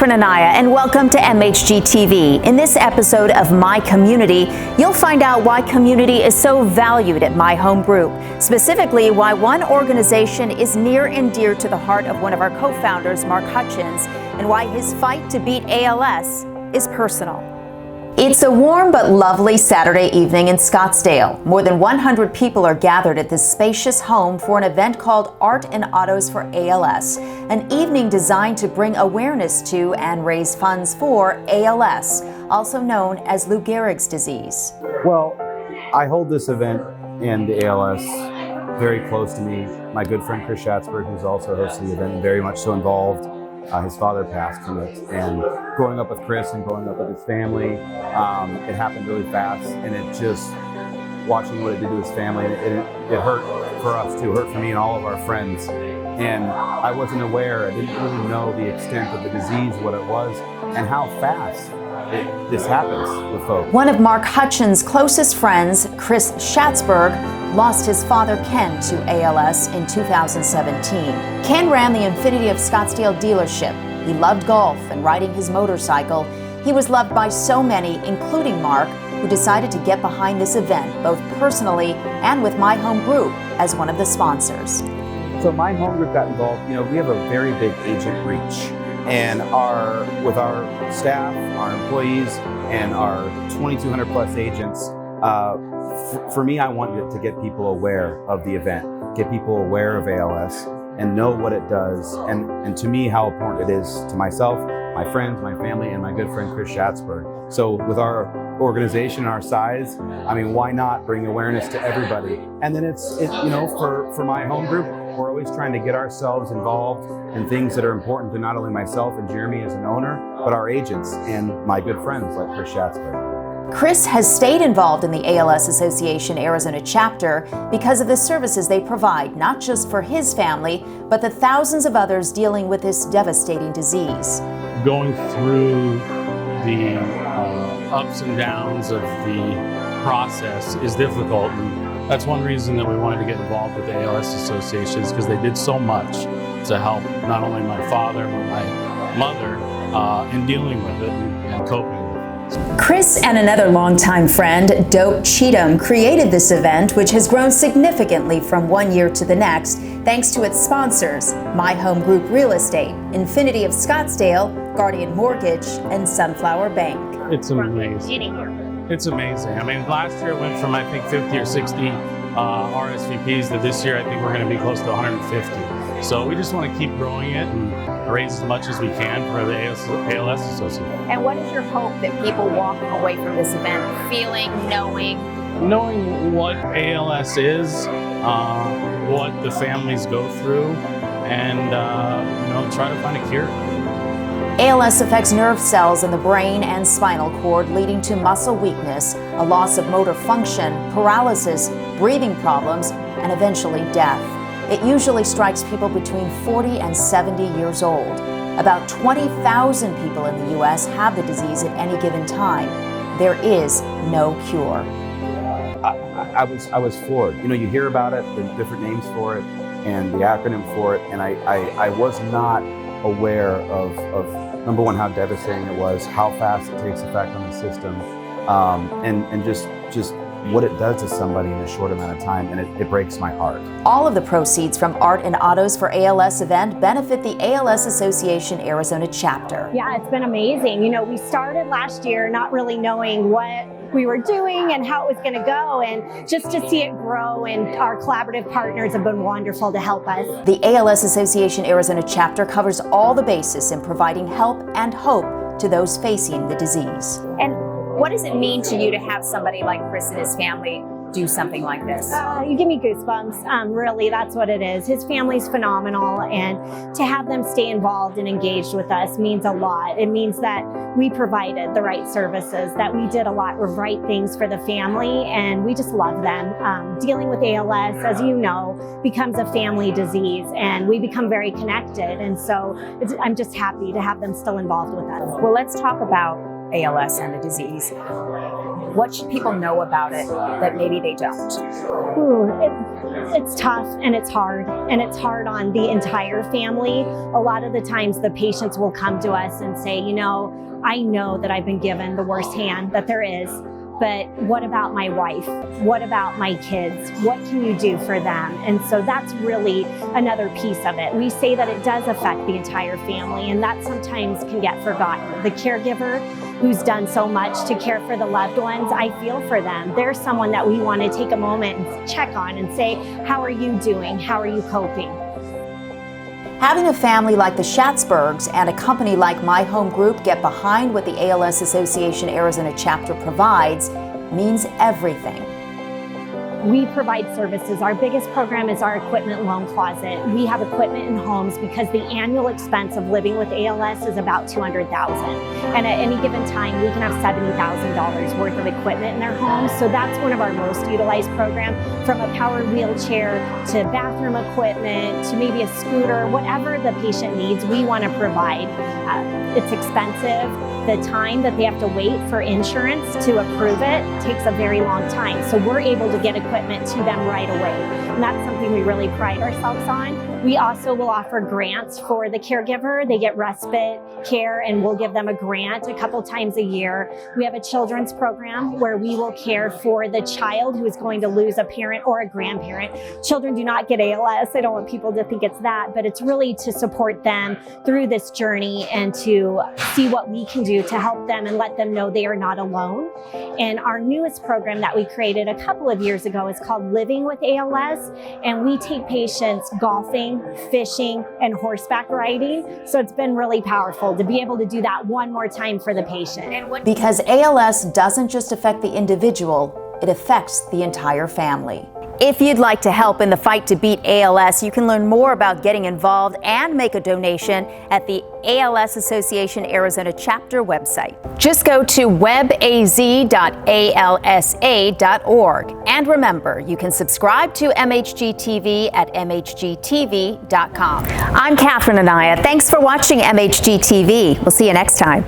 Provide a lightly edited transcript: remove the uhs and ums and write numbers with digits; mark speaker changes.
Speaker 1: Catherine Anaya, and welcome to MHGTV. In this episode of My Community, you'll find out why community is so valued at My Home Group, specifically why one organization is near and dear to the heart of one of our co-founders, Mark Hutchins, and why his fight to beat ALS is personal. It's a warm but lovely Saturday evening in Scottsdale. More than 100 people are gathered at this spacious home for an event called Art and Autos for ALS, an evening designed to bring awareness to and raise funds for ALS, also known as Lou Gehrig's disease.
Speaker 2: Well, I hold this event and the ALS very close to me. My good friend Chris Schatzberg, who's also hosting the event, very much so involved. His father passed from it, and growing up with Chris and growing up with his family, it happened really fast, and it just, watching what it did to his family, it hurt for us too, hurt for me and all of our friends. And I wasn't aware, I didn't really know the extent of the disease, what it was, and how fast this happens with folks.
Speaker 1: One of Mark Hutchins' closest friends, Chris Schatzberg, lost his father Ken to ALS in 2017. Ken ran the Infinity of Scottsdale dealership. He loved golf and riding his motorcycle. He was loved by so many, including Mark, who decided to get behind this event, both personally and with My Home Group as one of the sponsors.
Speaker 2: So My Home Group got involved. You know, we have a very big agent reach, and with our staff, our employees, and our 2,200 plus agents, for me, I want to get people aware of the event, get people aware of ALS and know what it does, and to me, how important it is to myself, my friends, my family, and my good friend Chris Schatzberg. So with our organization, our size, I mean, why not bring awareness to everybody? And then it's you know, for My Home Group, we're always trying to get ourselves involved in things that are important to not only myself and Jeremy as an owner, but our agents and my good friends like Chris Schatzberg.
Speaker 1: Chris has stayed involved in the ALS Association Arizona Chapter because of the services they provide, not just for his family, but the thousands of others dealing with this devastating disease.
Speaker 3: Going through the ups and downs of the process is difficult, and that's one reason that we wanted to get involved with the ALS Association, is because they did so much to help not only my father, but my mother in dealing with it and coping with it.
Speaker 1: Chris and another longtime friend, Dope Cheatham, created this event, which has grown significantly from one year to the next, thanks to its sponsors, My Home Group Real Estate, Infinity of Scottsdale, Guardian Mortgage, and Sunflower Bank.
Speaker 3: It's amazing. It's amazing. I mean, last year it went from, I think, 50 or 60 RSVPs to this year, I think we're going to be close to 150. So we just want to keep growing it and raise as much as we can for the ALS Association.
Speaker 4: And what is your hope that people walk away from this event feeling, knowing
Speaker 3: what ALS is, what the families go through, and you know, try to find a cure.
Speaker 1: ALS affects nerve cells in the brain and spinal cord, leading to muscle weakness, a loss of motor function, paralysis, breathing problems, and eventually death. It usually strikes people between 40 and 70 years old. About 20,000 people in the U.S. have the disease at any given time. There is no cure.
Speaker 2: I was floored. You know, you hear about it, the different names for it, and the acronym for it, and I was not aware of number one, how devastating it was, how fast it takes effect on the system, and just what it does to somebody in a short amount of time, and it breaks my heart.
Speaker 1: All of the proceeds from Art and Autos for ALS event benefit the ALS Association Arizona Chapter.
Speaker 5: Yeah, it's been amazing. You know, we started last year not really knowing what we were doing and how it was going to go, and just to see it grow, and our collaborative partners have been wonderful to help us.
Speaker 1: The ALS Association Arizona Chapter covers all the bases in providing help and hope to those facing the disease.
Speaker 4: And what does it mean to you to have somebody like Chris and his family do something like this?
Speaker 5: You give me goosebumps. Really, that's what it is. His family's phenomenal, and to have them stay involved and engaged with us means a lot. It means that we provided the right services, that we did a lot of right things for the family, and we just love them. Dealing with ALS, as you know, becomes a family disease, and we become very connected, and so I'm just happy to have them still involved with us.
Speaker 4: Well, let's talk about ALS and the disease. What should people know about it that maybe they don't?
Speaker 5: It's tough and it's hard, and it's hard on the entire family. A lot of the times the patients will come to us and say, you know, I know that I've been given the worst hand that there is, but what about my wife? What about my kids? What can you do for them? And so that's really another piece of it. We say that it does affect the entire family, and that sometimes can get forgotten. The caregiver who's done so much to care for the loved ones, I feel for them. They're someone that we want to take a moment and check on and say, how are you doing? How are you coping?
Speaker 1: Having a family like the Schatzbergs and a company like My Home Group get behind what the ALS Association Arizona Chapter provides means everything.
Speaker 5: We provide services. Our biggest program is our equipment loan closet. We have equipment in homes because the annual expense of living with ALS is about $200,000. And at any given time, we can have $70,000 worth of equipment in their homes. So that's one of our most utilized programs, from a powered wheelchair to bathroom equipment to maybe a scooter, whatever the patient needs, we want to provide. It's expensive. The time that they have to wait for insurance to approve it takes a very long time. So we're able to get equipment to them right away. And that's something we really pride ourselves on. We also will offer grants for the caregiver. They get respite care, and we'll give them a grant a couple times a year. We have a children's program where we will care for the child who is going to lose a parent or a grandparent. Children do not get ALS. I don't want people to think it's that, but it's really to support them through this journey and to see what we can do to help them and let them know they are not alone. And our newest program that we created a couple of years ago is called Living with ALS, and we take patients golfing, fishing, and horseback riding. So it's been really powerful to be able to do that one more time for the patient.
Speaker 1: Because ALS doesn't just affect the individual, it affects the entire family. If you'd like to help in the fight to beat ALS, you can learn more about getting involved and make a donation at the ALS Association Arizona Chapter website. Just go to webaz.alsa.org. And remember, you can subscribe to MHGTV at MHGTV.com. I'm Catherine Anaya. Thanks for watching MHGTV. We'll see you next time.